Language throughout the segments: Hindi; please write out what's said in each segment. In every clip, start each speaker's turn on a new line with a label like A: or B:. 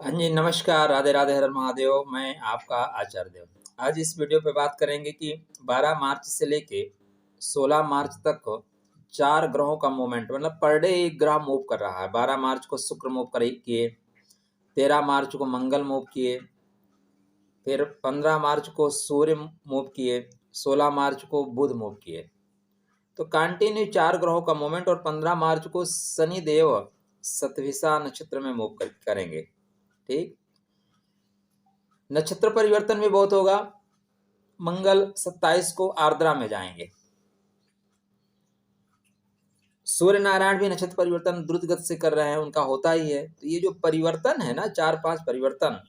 A: हाँ जी, नमस्कार, राधे राधे, हर महादेव। मैं आपका आचार्य देव। आज इस वीडियो पे बात करेंगे कि 12 मार्च से लेके 16 मार्च तक 4 ग्रहों का मूवमेंट, मतलब पर डे एक ग्रह मूव कर रहा है। 12 मार्च को शुक्र मूव किए, 13 मार्च को मंगल मूव किए, फिर 15 मार्च को सूर्य मूव किए, 16 मार्च को बुध मूव किए। तो कंटिन्यू 4 ग्रहों का मूवमेंट। और 15 मार्च को शनि देव सतभिषा नक्षत्र में मूव करेंगे। ठीक, नक्षत्र परिवर्तन भी बहुत होगा। मंगल 27 को आर्द्रा में जाएंगे। सूर्य नारायण भी नक्षत्र परिवर्तन द्रुत गति से कर रहे हैं, उनका होता ही है। तो ये जो परिवर्तन है ना, 4-5 परिवर्तन,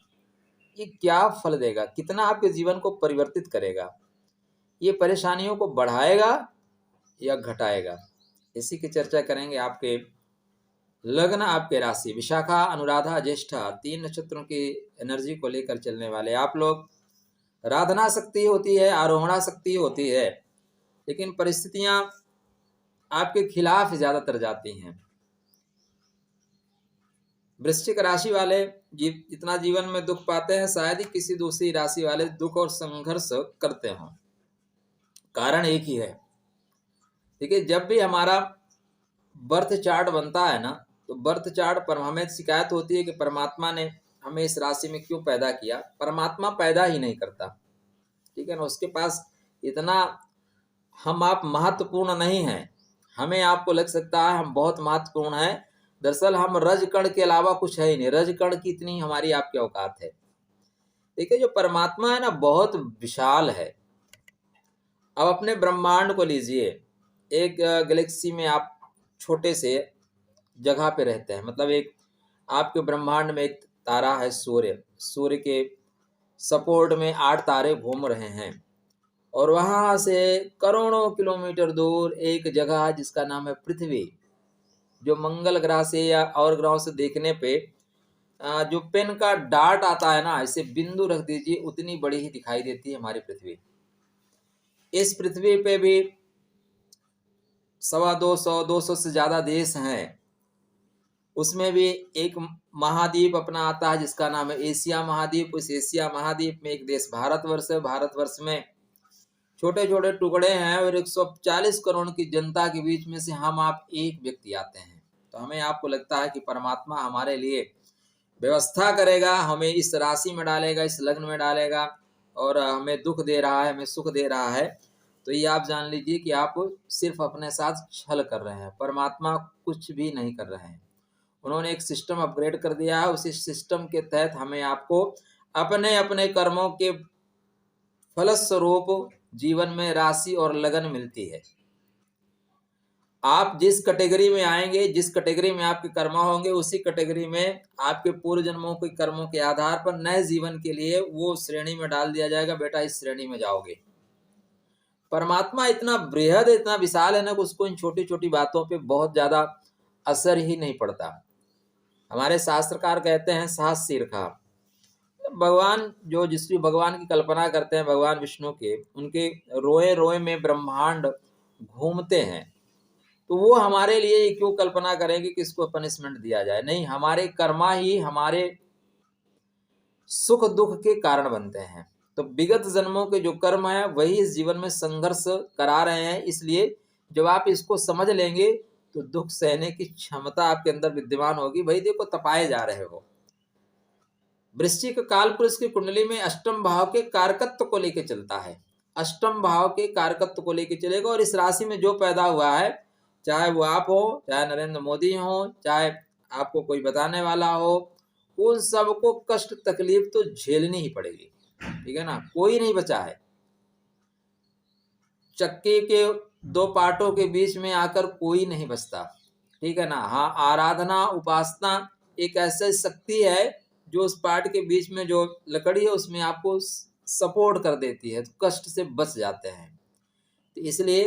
A: ये क्या फल देगा, कितना आपके जीवन को परिवर्तित करेगा, ये परेशानियों को बढ़ाएगा या घटाएगा, इसी की चर्चा करेंगे। आपके लग्न, आपके राशि, विशाखा, अनुराधा, ज्येष्ठा, 3 नक्षत्रों की एनर्जी को लेकर चलने वाले आप लोग। राधना शक्ति होती है, आरोहणा शक्ति होती है, लेकिन परिस्थितियां आपके खिलाफ ज्यादातर जाती हैं। वृश्चिक राशि वाले जितना जीवन में दुख पाते हैं, शायद ही किसी दूसरी राशि वाले दुख और संघर्ष करते हों। कारण एक ही है। देखिए, जब भी हमारा बर्थ चार्ट बनता है ना, तो बर्थ चार्ट पर हमें शिकायत होती है कि परमात्मा ने हमें इस राशि में क्यों पैदा किया। परमात्मा पैदा ही नहीं करता, ठीक है ना। उसके पास इतना हम आप महत्वपूर्ण नहीं हैं। हमें आपको लग सकता है हम बहुत महत्वपूर्ण हैं, दरअसल हम रज कण के अलावा कुछ है ही नहीं। रज कण की इतनी हमारी आपकी औकात है। देखिए, जो परमात्मा है ना, बहुत विशाल है। अब अपने ब्रह्मांड को लीजिए। एक गैलेक्सी में आप छोटे से जगह पे रहते हैं, मतलब एक आपके ब्रह्मांड में एक तारा है सूर्य। सूर्य के सपोर्ट में 8 तारे घूम रहे हैं, और वहां से करोड़ों किलोमीटर दूर एक जगह है जिसका नाम है पृथ्वी, जो मंगल ग्रह से या और ग्रहों से देखने पे जो पेन का डार्ट आता है ना, इसे बिंदु रख दीजिए, उतनी बड़ी ही दिखाई देती है हमारी पृथ्वी। इस पृथ्वी पे भी 200 से ज्यादा देश हैं। उसमें भी एक महाद्वीप अपना आता है जिसका नाम है एशिया महाद्वीप। उस एशिया महाद्वीप में एक देश भारतवर्ष है। भारतवर्ष में छोटे छोटे टुकड़े हैं, और 140 करोड़ की जनता के बीच में से हम आप एक व्यक्ति आते हैं। तो हमें आपको लगता है कि परमात्मा हमारे लिए व्यवस्था करेगा, हमें इस राशि में डालेगा, इस लग्न में डालेगा, और हमें दुख दे रहा है, हमें सुख दे रहा है, तो ये आप जान लीजिए कि आप सिर्फ अपने साथ छल कर रहे हैं। परमात्मा कुछ भी नहीं कर रहे हैं। उन्होंने एक सिस्टम अपग्रेड कर दिया है। उसी सिस्टम के तहत हमें आपको अपने अपने कर्मों के फलस्वरूप जीवन में राशि और लगन मिलती है। आप जिस कैटेगरी में आएंगे, जिस कैटेगरी में आपके कर्म होंगे, उसी कैटेगरी में आपके पूर्व जन्मों के कर्मों के आधार पर नए जीवन के लिए वो श्रेणी में डाल दिया जाएगा। बेटा, इस श्रेणी में जाओगे। परमात्मा इतना बृहद, इतना विशाल है ना, कि उसको इन छोटी छोटी बातों पे बहुत ज्यादा असर ही नहीं पड़ता। हमारे शास्त्रकार कहते हैं सहस्र शीर्षा। भगवान जो जिसकी भगवान की कल्पना करते हैं, भगवान विष्णु के, उनके रोए रोए में ब्रह्मांड घूमते हैं। तो वो हमारे लिए ये क्यों कल्पना करेंगे कि इसको पनिशमेंट दिया जाए। नहीं, हमारे कर्मा ही हमारे सुख दुख के कारण बनते हैं। तो विगत जन्मों के जो कर्म है वही इस जीवन में संघर्ष करा रहे हैं। इसलिए जब आप इसको समझ लेंगे तो दुख सहने की क्षमता आपके अंदर विद्यमान होगी। भाई देखो, तपाए जा रहे हो। वृश्चिक कालपुरुष की कुंडली में अष्टम भाव के कारकत्व को लेकर चलता है। अष्टम भाव के कारकत्व को लेकर चलेगा। और इस राशि में जो पैदा हुआ है, चाहे वो आप हो, चाहे नरेंद्र मोदी हो, चाहे आपको कोई बताने वाला हो, उन सबको कष्ट तकलीफ तो झेलनी ही पड़ेगी, ठीक है ना। कोई नहीं बचा है। चक्के के 2 पार्टों के बीच में आकर कोई नहीं बचता, ठीक है ना। हाँ, आराधना उपासना एक ऐसी शक्ति है जो उस पार्ट के बीच में जो लकड़ी है उसमें आपको सपोर्ट कर देती है, तो कष्ट से बच जाते हैं। तो इसलिए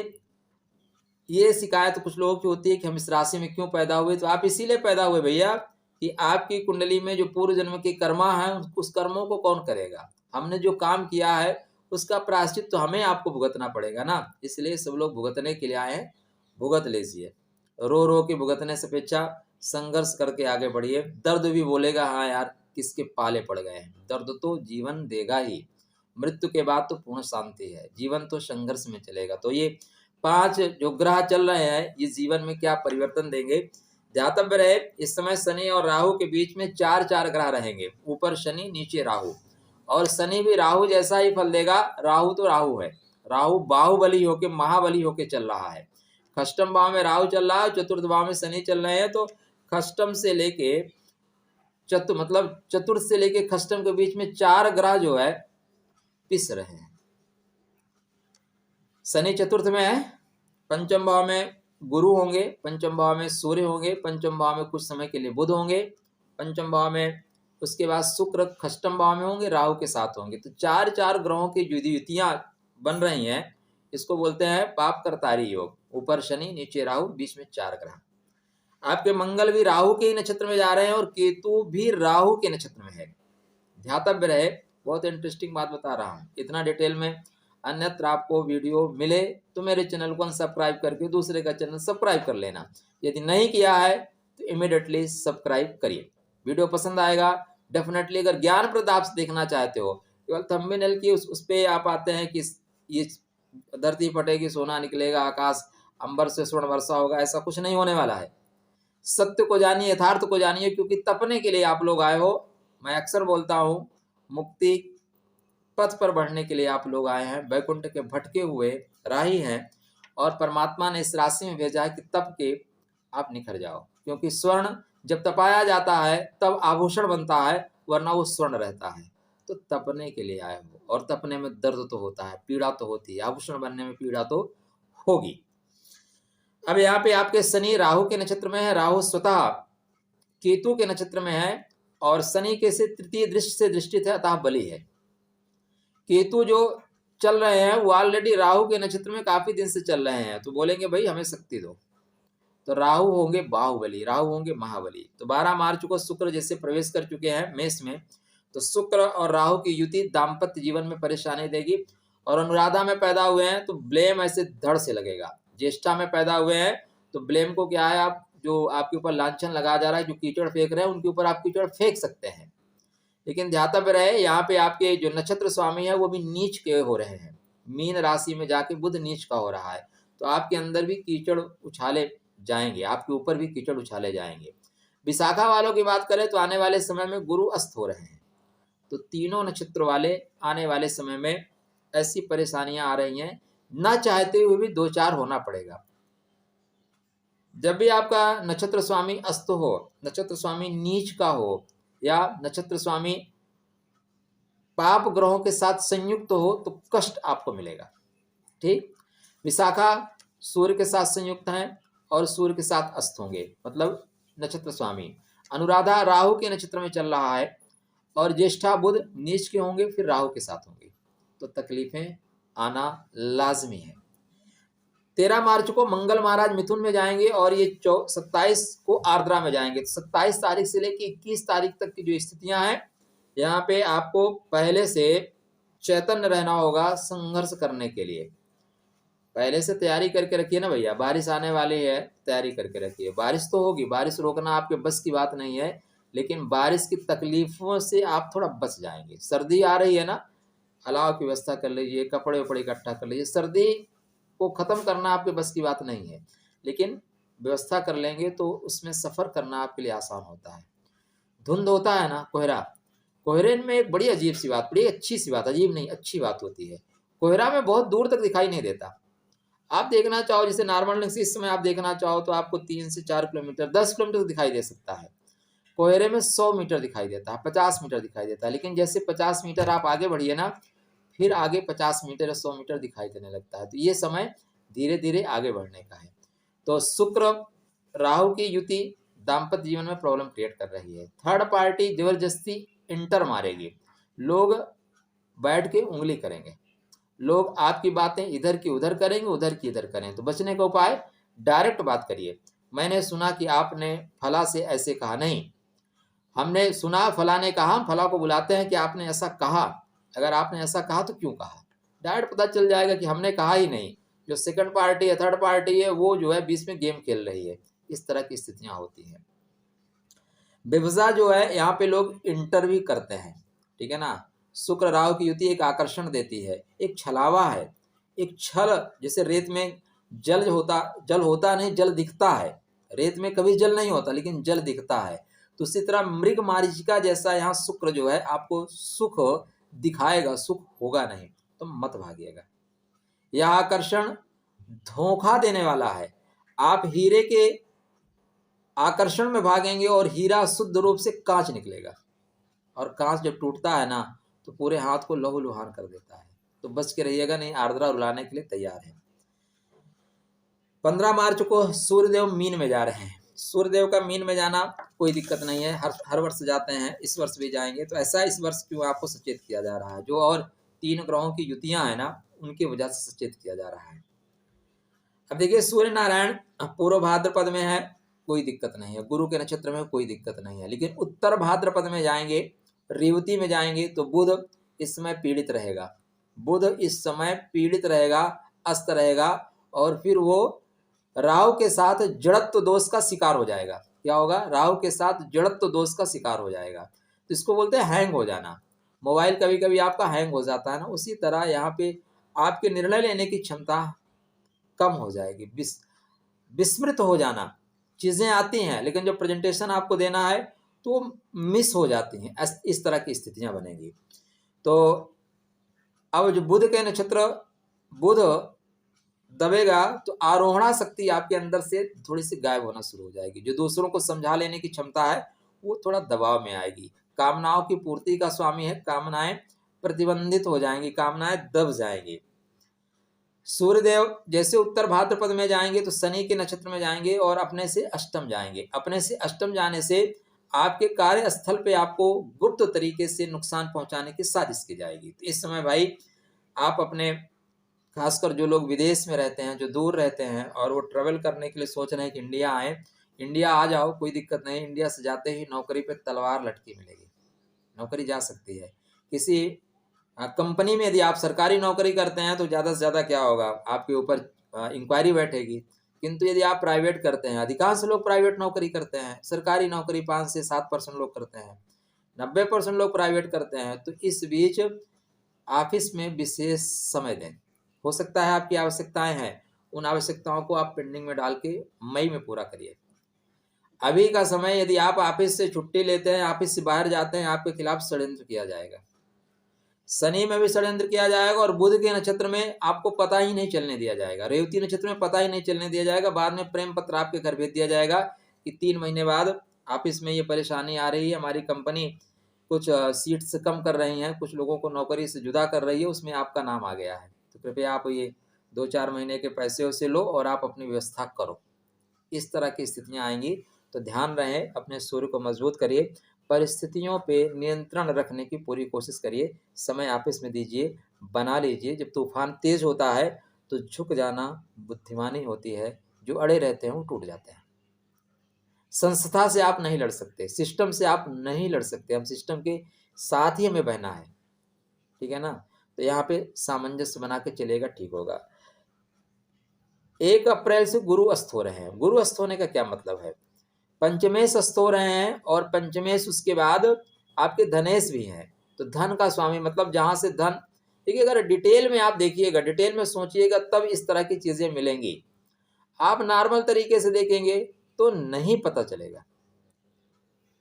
A: ये शिकायत कुछ लोगों की होती है कि हम इस राशि में क्यों पैदा हुए। तो आप इसीलिए पैदा हुए भैया कि आपकी कुंडली में जो पूर्व जन्म के कर्मा है, उस कर्मों को कौन करेगा। हमने जो काम किया है उसका प्रायश्चित तो हमें आपको भुगतना पड़ेगा ना। इसलिए सब लोग भुगतने के लिए आए हैं, भुगत लीजिए। रो रो के भुगतने से अपेक्षा संघर्ष करके आगे बढ़िए। दर्द भी बोलेगा हाँ यार किसके पाले पड़ गए हैं। दर्द तो जीवन देगा ही, मृत्यु के बाद तो पूर्ण शांति है, जीवन तो संघर्ष में चलेगा। तो ये 5 जो ग्रह चल रहे हैं ये जीवन में क्या परिवर्तन देंगे, ध्यातव्य रहे। इस समय शनि और राहु के बीच में 4 ग्रह रहेंगे, ऊपर शनि नीचे राहु, और शनि भी राहु जैसा ही फल देगा। राहु तो राहु है, राहु बाहुबली होके महाबली होके चल रहा है। खष्टम भाव में राहु चल रहा है, चतुर्थ भाव में शनि चल रहे हैं। तो खष्टम से लेके चतुर्थ से लेके खष्टम के बीच में 4 ग्रह जो है पिस रहे हैं। शनि चतुर्थ में है, पंचम भाव में गुरु होंगे, पंचम भाव में सूर्य होंगे, पंचम भाव में कुछ समय के लिए बुध होंगे, पंचम भाव में उसके बाद शुक्र खष्टम भाव में होंगे, राहु के साथ होंगे। तो 4 ग्रहों की युतियां बन रही हैं, इसको बोलते हैं पाप करतारी योग। ऊपर शनि नीचे राहु, बीच में 4 ग्रह। आपके मंगल भी राहु के ही नक्षत्र में जा रहे हैं और केतु भी राहु के नक्षत्र में है। ध्यातव्य रहे, बहुत इंटरेस्टिंग बात बता रहा हूँ, इतना डिटेल में। अन्यत्र आपको वीडियो मिले तो मेरे चैनल को सब्सक्राइब करके दूसरे का चैनल सब्सक्राइब कर लेना। यदि नहीं किया है तो इमीडिएटली सब्सक्राइब करिए। वीडियो पसंद आएगा डेफिनेटली। अगर ज्ञानप्रद आप देखना चाहते हो, केवल थंबनेल की उस पर आप आते हैं कि ये धरती फटेगी सोना निकलेगा, आकाश अंबर से स्वर्ण वर्षा होगा, ऐसा कुछ नहीं होने वाला है। सत्य को जानिए, यथार्थ को जानिए, क्योंकि तपने के लिए आप लोग आए हो। मैं अक्सर बोलता हूँ, मुक्ति पथ पर बढ़ने के लिए आप लोग आए हैं, वैकुंठ के भटके हुए राही हैं, और परमात्मा ने इस राशि में भेजा है कि तप के आप निखर जाओ। क्योंकि स्वर्ण जब तपाया जाता है तब आभूषण बनता है, वरना वो स्वर्ण रहता है। तो तपने के लिए आए हो, और तपने में दर्द तो होता है, पीड़ा तो होती है, आभूषण बनने में पीड़ा तो होगी। अब यहाँ पे आपके शनि राहु के नक्षत्र में है, राहु स्वतः केतु के नक्षत्र में है, और शनि के से तृतीय दृष्टि से दृष्टित है, अतः बली है। केतु जो चल रहे हैं वो ऑलरेडी राहु के नक्षत्र में काफी दिन से चल रहे हैं, तो बोलेंगे भाई हमें शक्ति दो। तो राहु होंगे बाहुबली, राहु होंगे महाबली। तो 12 मार्च को शुक्र जैसे प्रवेश कर चुके हैं मेष में, तो शुक्र और राहु की युति दाम्पत्य जीवन में परेशानी देगी। और अनुराधा में पैदा हुए हैं तो ब्लेम ऐसे धड़ से लगेगा। ज्येष्ठा में पैदा हुए हैं तो ब्लेम को क्या है, आप जो आपके ऊपर लांछन लगाया जा रहा है, जो कीचड़ फेंक रहे हैं उनके ऊपर आप कीचड़ फेंक सकते हैं। लेकिन ध्यातव्य रहे, यहाँ पे आपके जो नक्षत्र स्वामी है वो भी नीच के हो रहे हैं। मीन राशि में जाके बुध नीच का हो रहा है, तो आपके अंदर भी कीचड़ उछाले जाएंगे, आपके ऊपर भी कीचड़ उछाले जाएंगे। विशाखा वालों की बात करें तो आने वाले समय में गुरु अस्त हो रहे हैं, तो तीनों नक्षत्र वाले आने वाले समय में ऐसी परेशानियां आ रही हैं, ना चाहते हुए भी 2-4 होना पड़ेगा। जब भी आपका नक्षत्र स्वामी अस्त हो, नक्षत्र स्वामी नीच का हो, या नक्षत्र स्वामी पाप ग्रहों के साथ संयुक्त हो, तो कष्ट आपको मिलेगा। ठीक, विशाखा सूर्य के साथ संयुक्त हैं और सूर्य के साथ अस्त होंगे, मतलब नक्षत्र स्वामी। अनुराधा राहु के नक्षत्र में चल रहा है, और ज्येष्ठा बुध नीच के होंगे, फिर राहु के साथ होंगे, तो तकलीफें आना लाजमी है। 13 मार्च को मंगल महाराज मिथुन में जाएंगे, और ये 27 को आर्द्रा में जाएंगे। तो 27 तारीख से लेकर 21 तारीख तक की जो स्थितियां हैं, यहाँ पे आपको पहले से चैतन्य रहना होगा संघर्ष करने के लिए। पहले से तैयारी करके रखिए ना भैया, बारिश आने वाली है, तैयारी करके रखिए। बारिश तो होगी, बारिश रोकना आपके बस की बात नहीं है, लेकिन बारिश की तकलीफों से आप थोड़ा बच जाएंगे। सर्दी आ रही है ना, अलाव की व्यवस्था कर लीजिए, कपड़े उपड़े इकट्ठा कर लीजिए। सर्दी को ख़त्म करना आपके बस की बात नहीं है, लेकिन व्यवस्था कर लेंगे तो उसमें सफ़र करना आपके लिए आसान होता है। धुंध होता है ना, कोहरा, कोहरे में एक बड़ी अजीब सी बात, बड़ी अच्छी सी बात, अजीब नहीं अच्छी बात होती है। कोहरा में बहुत दूर तक दिखाई नहीं देता। आप देखना चाहो, जैसे नॉर्मल इस समय आप देखना चाहो तो आपको 3 से 4 किलोमीटर 10 किलोमीटर दिखाई दे सकता है। कोहरे में 100 मीटर दिखाई देता है, 50 मीटर दिखाई देता है। लेकिन जैसे 50 मीटर आप आगे बढ़िए ना, फिर आगे 50 मीटर या 100 मीटर दिखाई देने लगता है। तो ये समय धीरे धीरे आगे बढ़ने का है। तो शुक्र राहु की युति दाम्पत्य जीवन में प्रॉब्लम क्रिएट कर रही है। थर्ड पार्टी जबरदस्ती इंटर मारेगी, लोग बैठ के उंगली करेंगे, लोग आपकी बातें इधर की उधर करेंगे, उधर की इधर करें। तो बचने का उपाय, डायरेक्ट बात करिए। मैंने सुना कि आपने फला से ऐसे कहा, नहीं, हमने सुना फला ने कहा, हम फला को बुलाते हैं कि आपने ऐसा कहा। अगर आपने ऐसा कहा तो क्यों कहा, डायरेक्ट पता चल जाएगा कि हमने कहा ही नहीं। जो सेकंड पार्टी है, थर्ड पार्टी है, वो जो है बीच में गेम खेल रही है। इस तरह की स्थितियां होती हैं। विभजा जो है यहाँ पे लोग इंटरव्यू करते हैं, ठीक है ना। शुक्र राहु की युति एक आकर्षण देती है, एक छलावा है, एक छल, जैसे रेत में जल होता नहीं, जल दिखता है। रेत में कभी जल नहीं होता लेकिन जल दिखता है। तो उसी तरह मृग मारीचिका जैसा यहाँ शुक्र जो है आपको सुख दिखाएगा, सुख होगा नहीं, तो मत भागिएगा। यह आकर्षण धोखा देने वाला है। आप हीरे के आकर्षण में भागेंगे और हीरा शुद्ध रूप से कांच निकलेगा, और कांच जब टूटता है ना तो पूरे हाथ को लहूलुहान कर देता है। तो बच के रहिएगा, नहीं आर्द्रा रुलाने के लिए तैयार है। 15 मार्च को सूर्यदेव मीन में जा रहे हैं। सूर्यदेव का मीन में जाना कोई दिक्कत नहीं है, हर वर्ष जाते हैं, इस वर्ष भी जाएंगे। तो ऐसा इस वर्ष क्यों आपको सचेत किया जा रहा है? जो और 3 ग्रहों की युतियां है ना, उनकी वजह से सचेत किया जा रहा है। अब देखिए, सूर्य नारायण पूर्व भाद्रपद में है, कोई दिक्कत नहीं है। गुरु के नक्षत्र में कोई दिक्कत नहीं है। लेकिन उत्तर भाद्रपद में जाएंगे, रेवती में जाएंगे, तो बुध इस समय पीड़ित रहेगा। बुध इस समय पीड़ित रहेगा, अस्त रहेगा, और फिर वो राहु के साथ जड़त्व दोष का शिकार हो जाएगा। क्या होगा? राहु के साथ जड़त्व दोष का शिकार हो जाएगा। तो इसको बोलते हैं हैंग हो जाना। मोबाइल कभी कभी आपका हैंग हो जाता है ना, उसी तरह यहाँ पे आपके निर्णय लेने की क्षमता कम हो जाएगी, विस्मृत हो जाना। चीजें आती हैं लेकिन जो प्रेजेंटेशन आपको देना है तो मिस हो जाती हैं, इस तरह की स्थितियां बनेगी। तो अब जो बुध के नक्षत्र, बुध दबेगा तो आरोहणा शक्ति आपके अंदर से थोड़ी सी गायब होना शुरू हो जाएगी। जो दूसरों को समझा लेने की क्षमता है वो थोड़ा दबाव में आएगी। कामनाओं की पूर्ति का स्वामी है, कामनाएं प्रतिबंधित हो जाएंगी, कामनाएं दब जाएंगी। सूर्यदेव जैसे उत्तर भाद्रपद में जाएंगे तो शनि के नक्षत्र में जाएंगे और अपने से अष्टम जाएंगे। अपने से अष्टम जाने से आपके कार्यस्थल पे आपको गुप्त तरीके से नुकसान पहुंचाने की साजिश की जाएगी। तो इस समय भाई आप अपने, खासकर जो लोग विदेश में रहते हैं, जो दूर रहते हैं और वो ट्रेवल करने के लिए सोच रहे हैं कि इंडिया आए, इंडिया आ जाओ, कोई दिक्कत नहीं। इंडिया से जाते ही नौकरी पे तलवार लटकी मिलेगी, नौकरी जा सकती है। किसी कंपनी में यदि आप सरकारी नौकरी करते हैं तो ज़्यादा से ज़्यादा क्या होगा, आपके ऊपर इंक्वायरी बैठेगी। किंतु यदि आप प्राइवेट करते हैं, अधिकांश लोग प्राइवेट नौकरी करते हैं, सरकारी नौकरी 5 से 7% लोग करते हैं, 90% लोग प्राइवेट करते हैं। तो इस बीच ऑफिस में विशेष समय दें। हो सकता है आपकी आवश्यकताएं हैं, उन आवश्यकताओं को आप पेंडिंग में डाल के मई में पूरा करिए। अभी का समय, यदि आप ऑफिस से छुट्टी लेते हैं, ऑफिस से बाहर जाते हैं, आपके खिलाफ षड्यंत्र किया जाएगा। शनि में भी षड्यंत्र किया जाएगा और बुध के नक्षत्र में आपको पता ही नहीं चलने दिया जाएगा। रेवती नक्षत्र में पता ही नहीं चलने दिया जाएगा। बाद में प्रेम पत्र आपके घर भेज दिया जाएगा कि 3 महीने बाद ऑफिस में ये परेशानी आ रही है, हमारी कंपनी कुछ सीट्स कम कर रही हैं, कुछ लोगों को नौकरी से जुदा कर रही है, उसमें आपका नाम आ गया है, तो कृपया आप ये 2-4 महीने के पैसे उसे लो और आप अपनी व्यवस्था करो। इस तरह की स्थितियां आएंगी। तो ध्यान रहे, अपने सूर्य को मजबूत करिए, परिस्थितियों पे नियंत्रण रखने की पूरी कोशिश करिए, समय आपस में दीजिए, बना लीजिए। जब तूफान तेज होता है तो झुक जाना बुद्धिमानी होती है, जो अड़े रहते हैं वो टूट जाते हैं। संस्था से आप नहीं लड़ सकते, सिस्टम से आप नहीं लड़ सकते, हम सिस्टम के साथ ही हमें बहना है, ठीक है ना। तो यहाँ पे सामंजस्य बना के चलेगा, ठीक होगा। 1 अप्रैल से गुरु अस्त हो रहे हैं। गुरु अस्त होने का क्या मतलब है? पंचमेश अस्त हो रहे हैं, और पंचमेश उसके बाद आपके धनेश भी हैं। तो धन का स्वामी मतलब जहां से धन, देखिए अगर डिटेल में आप देखिएगा, डिटेल में सोचिएगा, तब इस तरह की चीजें मिलेंगी। आप नॉर्मल तरीके से देखेंगे तो नहीं पता चलेगा,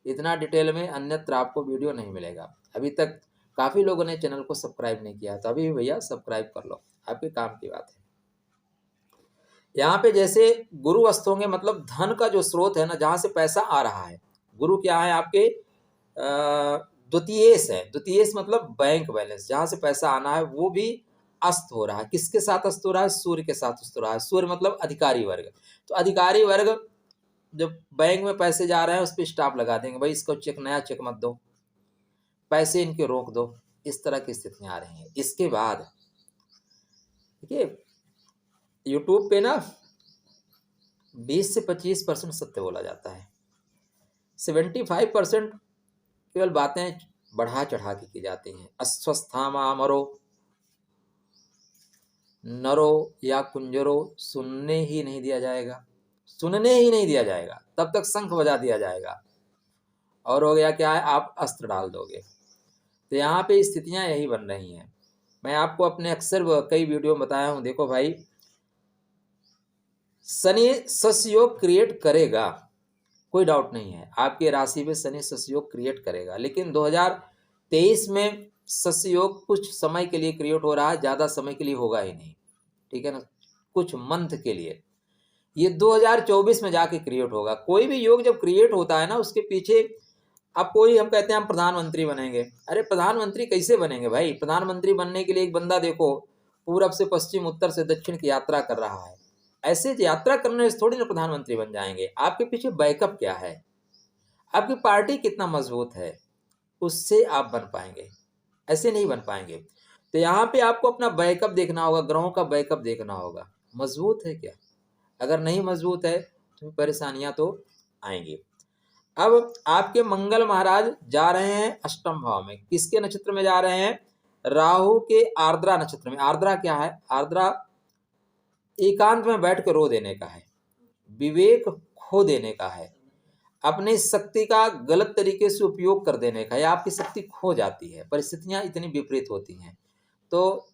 A: इतना डिटेल में अन्यत्र आपको वीडियो नहीं मिलेगा। अभी तक काफी लोगों ने चैनल को सब्सक्राइब नहीं किया, तो अभी भैया सब्सक्राइब कर लो, आपके काम की बात है। यहाँ पे जैसे गुरु अस्त होंगे मतलब धन का जो स्रोत है ना, जहां से पैसा आ रहा है, गुरु क्या है आपके द्वितीयेश है। द्वितीयेश मतलब बैंक बैलेंस, जहां से पैसा आना है वो भी अस्त हो रहा है। किसके साथ अस्त हो रहा है? सूर्य के साथ अस्त हो रहा है। सूर्य मतलब अधिकारी वर्ग। तो अधिकारी वर्ग जब बैंक में पैसे जा रहे हैं उस पर स्टाफ लगा देंगे, भाई इसको चेक, नया चेक मत दो, पैसे इनके रोक दो। इस तरह की स्थितियां आ रही हैं। इसके बाद देखिए यूट्यूब पे ना 20 से 25% सत्य बोला जाता है, 75% केवल बातें बढ़ा चढ़ा के की जाती हैं। अस्वस्थामा मरो नरो या कुंजरो सुनने ही नहीं दिया जाएगा, सुनने ही नहीं दिया जाएगा, तब तक शंख बजा दिया जाएगा। और हो गया क्या है, आप अस्त्र डाल दोगे। तो यहाँ पे स्थितियाँ यही बन रही हैं। मैं आपको अपने अक्सर कई वीडियो में बताया हूँ, देखो भाई, शनि शस्य योग क्रिएट करेगा, कोई डाउट नहीं है, आपके राशि पे शनि शस्य योग क्रिएट करेगा, लेकिन 2023 में शस्य योग कुछ समय के लिए क्रिएट हो रहा है, ज़्यादा समय के लिए होगा ही नहीं, ठीक है ना, कुछ मंथ के लिए। ये 2024 में जाके क्रिएट होगा। कोई भी योग जब क्रिएट होता है ना, उसके पीछे अब कोई, हम कहते हैं हम प्रधानमंत्री बनेंगे, अरे प्रधानमंत्री कैसे बनेंगे भाई? प्रधानमंत्री बनने के लिए एक बंदा देखो पूरब से पश्चिम, उत्तर से दक्षिण की यात्रा कर रहा है। ऐसे यात्रा करने से थोड़ी ना प्रधानमंत्री बन जाएंगे। आपके पीछे बैकअप क्या है, आपकी पार्टी कितना मजबूत है, उससे आप बन पाएंगे, ऐसे नहीं बन पाएंगे। तो यहाँ पे आपको अपना बैकअप देखना होगा, ग्रहों का बैकअप देखना होगा, मजबूत है क्या। अगर नहीं मजबूत है तो परेशानियां तो आएंगी। अब आपके मंगल महाराज जा रहे हैं अष्टम भाव में, किसके नक्षत्र में जा रहे हैं? राहु के आर्द्रा नक्षत्र में। आर्द्रा क्या है? आर्द्रा एकांत में बैठ कर रो देने का है, विवेक खो देने का है, अपनी शक्ति का गलत तरीके से उपयोग कर देने का, या आपकी शक्ति खो जाती है, परिस्थितियां इतनी विपरीत होती हैं। तो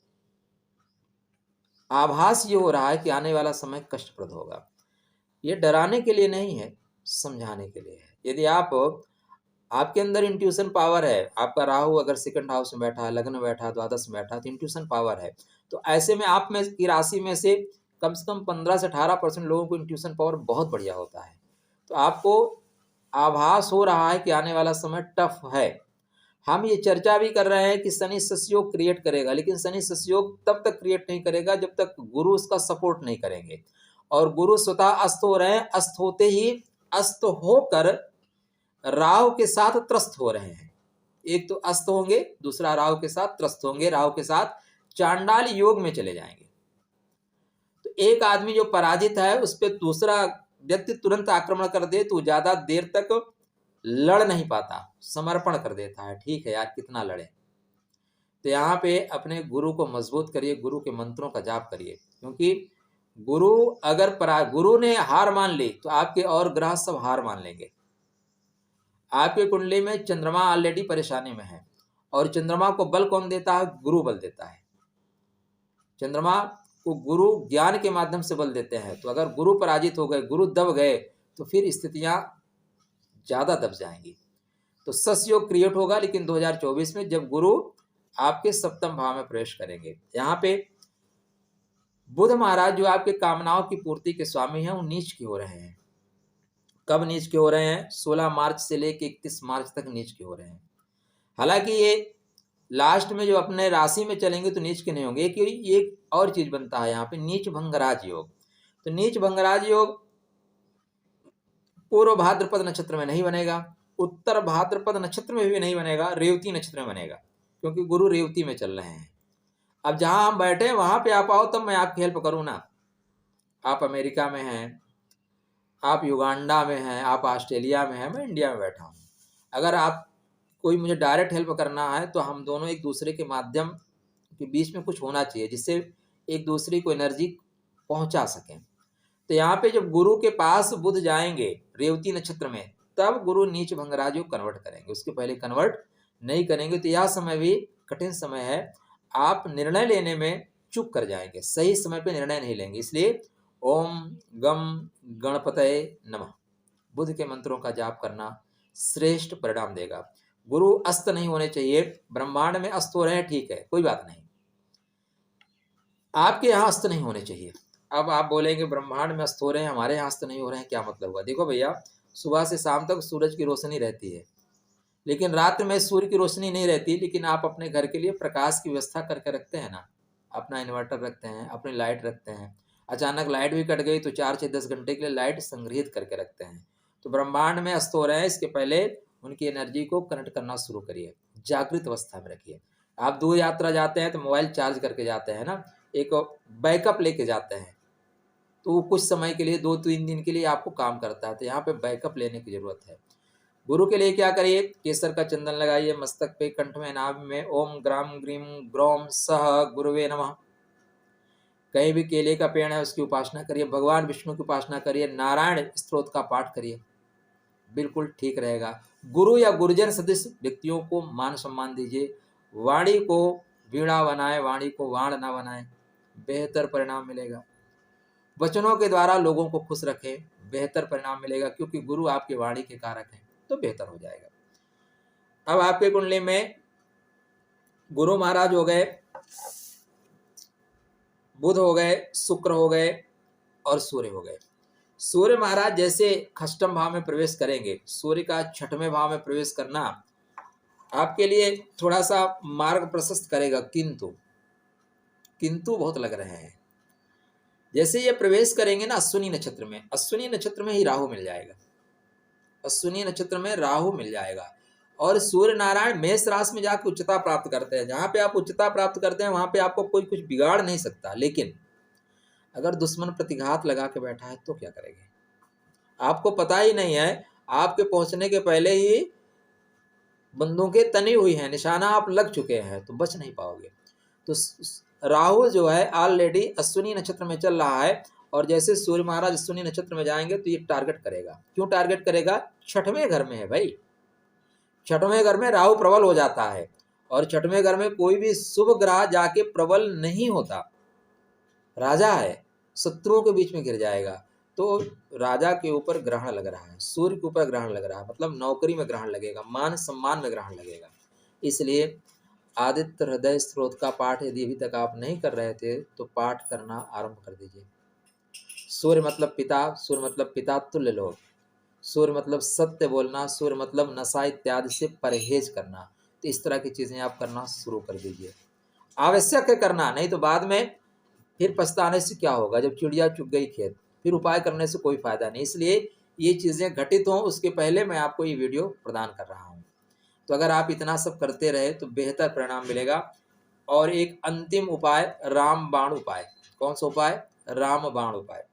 A: आभास ये हो रहा है कि आने वाला समय कष्टप्रद होगा। ये डराने के लिए नहीं है, समझाने के लिए है। यदि आपके अंदर इंट्यूशन पावर है, आपका राहु अगर सेकंड हाउस में बैठा है, लग्न में बैठा है, द्वादश में बैठा है, तो इंट्यूशन पावर है। तो ऐसे में आप में की राशि में से कम 15 से 18% लोगों को इंट्यूशन पावर बहुत बढ़िया होता है। तो आपको आभास हो रहा है कि आने वाला समय टफ है। हम ये चर्चा भी कर रहे हैं कि शनि शस्योग क्रिएट करेगा, लेकिन शनि शस्योग तब तक क्रिएट नहीं करेगा जब तक गुरु उसका सपोर्ट नहीं करेंगे। और गुरु स्वतः अस्त हो रहे हैं, अस्त होते ही अस्त होकर राहु के साथ त्रस्त हो रहे हैं। एक तो अस्त होंगे, दूसरा राहु के साथ त्रस्त होंगे, राहु के साथ चांडाल योग में चले जाएंगे। तो एक आदमी जो पराजित है उस पर दूसरा व्यक्ति तुरंत आक्रमण कर दे तो ज्यादा देर तक लड़ नहीं पाता, समर्पण कर देता है, ठीक है यार कितना लड़े। तो यहाँ पे अपने गुरु को मजबूत करिए, गुरु के मंत्रों का जाप करिए, क्योंकि गुरु ने हार मान ली तो आपके और ग्रह सब हार मान लेंगे। आपके कुंडली में चंद्रमा ऑलरेडी परेशानी में है, और चंद्रमा को बल कौन देता है? गुरु बल देता है। चंद्रमा को गुरु ज्ञान के माध्यम से बल देते हैं। तो अगर गुरु पराजित हो गए, गुरु दब गए, तो फिर स्थितियां ज्यादा दब जाएंगी। तो शस्य योग क्रिएट होगा, लेकिन 2024 में जब गुरु आपके सप्तम भाव में प्रवेश करेंगे। यहाँ पे बुध महाराज जो आपके कामनाओं की पूर्ति के स्वामी हैं, वो नीच की हो रहे हैं। कब नीच के हो रहे हैं? 16 मार्च से लेकर 31 मार्च तक नीच के हो रहे हैं। हालांकि ये लास्ट में जो अपने राशि में चलेंगे तो नीच के नहीं होंगे। एक और चीज बनता है यहाँ पे, नीच भंगराज योग। तो नीच भंगराज योग पूर्व भाद्रपद नक्षत्र में नहीं बनेगा, उत्तर भाद्रपद नक्षत्र में भी नहीं बनेगा, रेवती नक्षत्र में बनेगा, क्योंकि गुरु रेवती में चल रहे हैं। अब जहां हम बैठे हैं वहां पे आप आओ, तब मैं आपकी हेल्प करूँ ना। आप अमेरिका में हैं, आप युगांडा में हैं, आप ऑस्ट्रेलिया में हैं, मैं इंडिया में बैठा हूँ। अगर आप कोई मुझे डायरेक्ट हेल्प करना है तो हम दोनों एक दूसरे के माध्यम के बीच में कुछ होना चाहिए, जिससे एक दूसरे को एनर्जी पहुंचा सकें। तो यहाँ पे जब गुरु के पास बुध जाएंगे रेवती नक्षत्र में, तब गुरु नीच भंगराज योग कन्वर्ट करेंगे, उसके पहले कन्वर्ट नहीं करेंगे। तो यह समय भी कठिन समय है, आप निर्णय लेने में चूक कर जाएंगे, सही समय पे निर्णय नहीं लेंगे। इसलिए ओम गम गणपतये नमः बुध के मंत्रों का जाप करना श्रेष्ठ परिणाम देगा। गुरु अस्त नहीं होने चाहिए। ब्रह्मांड में अस्त हो रहे हैं, ठीक है, कोई बात नहीं, आपके यहाँ अस्त नहीं होने चाहिए। अब आप बोलेंगे ब्रह्मांड में अस्त हो रहे हैं, हमारे यहाँ अस्त नहीं हो रहे हैं, क्या मतलब हुआ? देखो भैया, सुबह से शाम तक सूरज की रोशनी रहती है, लेकिन रात में सूर्य की रोशनी नहीं रहती। लेकिन आप अपने घर के लिए प्रकाश की व्यवस्था करके रखते हैं ना, अपना इन्वर्टर रखते हैं, अपनी लाइट रखते हैं। अचानक लाइट भी कट गई तो 4 से 10 घंटे के लिए लाइट संग्रहित करके रखते हैं। तो ब्रह्मांड में अस्त हो रहे हैं, इसके पहले उनकी एनर्जी को कनेक्ट करना शुरू करिए, जागृत अवस्था में रखिए। आप दूर यात्रा जाते हैं तो मोबाइल चार्ज करके जाते हैं ना, एक बैकअप लेके जाते हैं, तो वो कुछ समय के लिए 2-3 दिन के लिए आपको काम करता है। तो यहाँ पे बैकअप लेने की जरूरत है। गुरु के लिए क्या करिए? केसर का चंदन लगाइए मस्तक पे, कंठ में, नाभि में। ओम ग्राम ग्रीम ग्रोम सह गुरुवे नमः। कहीं भी केले का पेड़ है उसकी उपासना करिए, भगवान विष्णु की उपासना करिए, नारायण स्तोत्र का पाठ करिए, बिल्कुल ठीक रहेगा। गुरु या गुरुजन सदृश व्यक्तियों को मान सम्मान दीजिए। वाणी को वीणा बनाए, वाणी को वाण ना बनाए, बेहतर परिणाम मिलेगा। वचनों के द्वारा लोगों को खुश रखें, बेहतर परिणाम मिलेगा, क्योंकि गुरु आपके वाणी के कारक हैं, तो बेहतर हो जाएगा। अब आपके कुंडली में गुरु महाराज हो गए, बुध हो गए, शुक्र हो गए और सूर्य हो गए। सूर्य महाराज जैसे खष्टम भाव में प्रवेश करेंगे, सूर्य का छठवें भाव में प्रवेश करना आपके लिए थोड़ा सा मार्ग प्रशस्त करेगा, किंतु बहुत लग रहे हैं। जैसे ये प्रवेश करेंगे ना अश्विनी नक्षत्र में, अश्विनी नक्षत्र में ही राहु मिल जाएगा, अश्विनी नक्षत्र में राहु मिल जाएगा। और सूर्य नारायण मेष राशि में जाकर उच्चता प्राप्त करते हैं। जहां पे आप उच्चता प्राप्त करते हैं वहां पे आपको कोई कुछ बिगाड़ नहीं सकता। लेकिन अगर दुश्मन प्रतिघात लगा के बैठा है तो क्या करेंगे? आपको पता ही नहीं है, आपके पहुंचने के पहले ही बंदूकें तनी हुई हैं, निशाना आप लग चुके हैं, तो बच नहीं पाओगे। तो राहु जो है ऑलरेडी अश्विनी नक्षत्र में चल रहा है, और जैसे सूर्य महाराज अश्विनी नक्षत्र में जाएंगे तो ये टारगेट करेगा। क्यों टारगेट करेगा? छठवें घर में है भाई, छठवें घर में राहु प्रबल हो जाता है, और छठवें घर में कोई भी शुभ ग्रह जाके प्रबल नहीं होता, राजा है, शत्रुओं के बीच में गिर जाएगा। तो राजा के ऊपर ग्रहण लग रहा है, सूर्य के ऊपर ग्रहण लग रहा है, मतलब नौकरी में ग्रहण लगेगा, मान सम्मान में ग्रहण लगेगा। इसलिए आदित्य हृदय स्त्रोत का पाठ यदि अभी तक आप नहीं कर रहे थे तो पाठ करना आरंभ कर दीजिए। सूर्य मतलब पिता, सूर्य मतलब पिता तुल्य लोग, सूर्य मतलब सत्य बोलना, सूर्य मतलब नशा इत्यादि से परहेज करना। तो इस तरह की चीजें आप करना शुरू कर दीजिए, आवश्यक है करना, नहीं तो बाद में फिर पछताने से क्या होगा? जब चिड़िया चुग गई खेत, फिर उपाय करने से कोई फायदा नहीं। इसलिए ये चीजें घटित हों उसके पहले मैं आपको ये वीडियो प्रदान कर रहा हूँ। तो अगर आप इतना सब करते रहे तो बेहतर परिणाम मिलेगा। और एक अंतिम उपाय, राम बाण उपाय। कौन सा उपाय? राम बाण उपाय।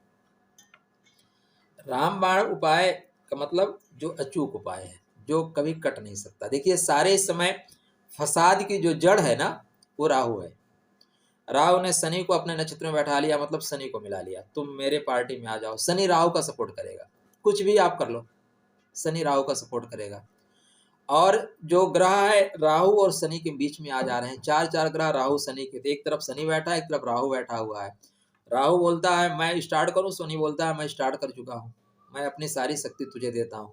A: राम बाण उपाय का मतलब जो अचूक उपाय है, जो कभी कट नहीं सकता। देखिए सारे समय फसाद की जो जड़ है ना, वो राहु है। राहु ने शनि को अपने नक्षत्र में बैठा लिया, मतलब शनि को मिला लिया, तुम मेरे पार्टी में आ जाओ। शनि राहु का सपोर्ट करेगा, कुछ भी आप कर लो, शनि राहु का सपोर्ट करेगा। और जो ग्रह है राहु और शनि के बीच में आ जा रहे हैं, चार ग्रह राहु शनि के, एक तरफ शनि बैठा है, एक तरफ राहु बैठा हुआ है। राहु बोलता है मैं स्टार्ट करूं, शनि बोलता है मैं स्टार्ट कर चुका हूं, मैं अपनी सारी शक्ति तुझे देता हूं।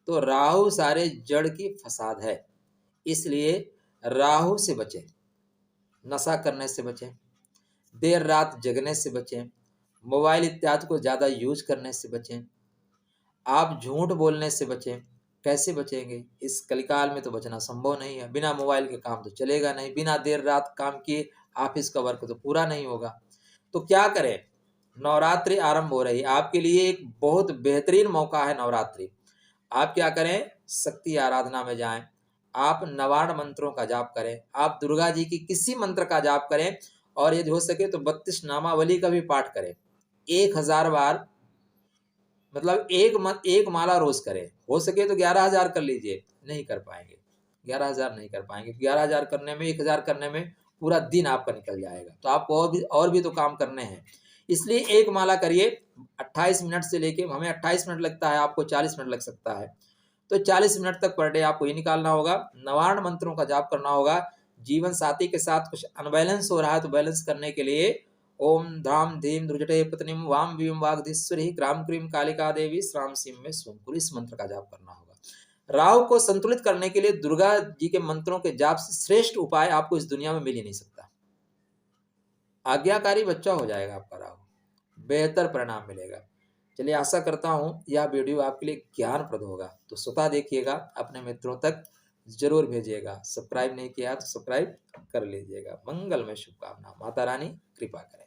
A: तो राहु सारे जड़ की फसाद है, इसलिए राहु से बचें, नशा करने से बचें, देर रात जगने से बचें, मोबाइल इत्यादि को ज़्यादा यूज करने से बचें, आप झूठ बोलने से बचें। कैसे बचेंगे? इस कलिकाल में तो बचना संभव नहीं है। बिना मोबाइल के काम तो चलेगा नहीं, बिना देर रात काम किए ऑफिस का वर्क तो पूरा नहीं होगा। तो क्या करें? नवरात्रि आरंभ हो रही है, आपके लिए एक बहुत बेहतरीन मौका है नवरात्रि। आप क्या करें? शक्ति आराधना में जाएं, आप नवार्ण मंत्रों का जाप करें, आप दुर्गा जी की किसी मंत्र का जाप करें, और यदि हो सके तो 32 नामावली का भी पाठ करें 1000 बार, मतलब एक माला रोज करें। हो सके तो 11,000 कर लीजिए, नहीं कर पाएंगे 11,000 नहीं कर पाएंगे, 11,000 करने में 1,000 करने में पूरा दिन आपका निकल जाएगा। तो आपको और भी तो काम करने हैं, इसलिए एक माला करिए। 28 मिनट से लेके, हमें 28 मिनट लगता है, आपको 40 मिनट लग सकता है, तो 40 मिनट तक पर डे आपको ये निकालना होगा। नवार्ण मंत्रों का जाप करना होगा। जीवन साथी के साथ कुछ अनबैलेंस हो रहा है तो बैलेंस करने के लिए ओम धाम धीम ध्रुजटे पत्नीम वाम Vim वागधीश्वरी cram cream Kalika Devi श्राम SIM में सोमपुर, इस मंत्र का जाप करना होगा। राहु को संतुलित करने के लिए दुर्गा जी के मंत्रों के जाप से श्रेष्ठ उपाय आपको इस दुनिया में मिल ही नहीं सकता। आज्ञाकारी बच्चा हो जाएगा आपका राहु, बेहतर परिणाम मिलेगा। चलिए आशा करता हूँ यह वीडियो आपके लिए ज्ञानप्रद होगा, तो स्वतः देखिएगा, अपने मित्रों तक जरूर भेजिएगा। सब्सक्राइब नहीं किया तो सब्सक्राइब कर लीजिएगा। मंगलमय शुभकामना, माता रानी कृपा करें।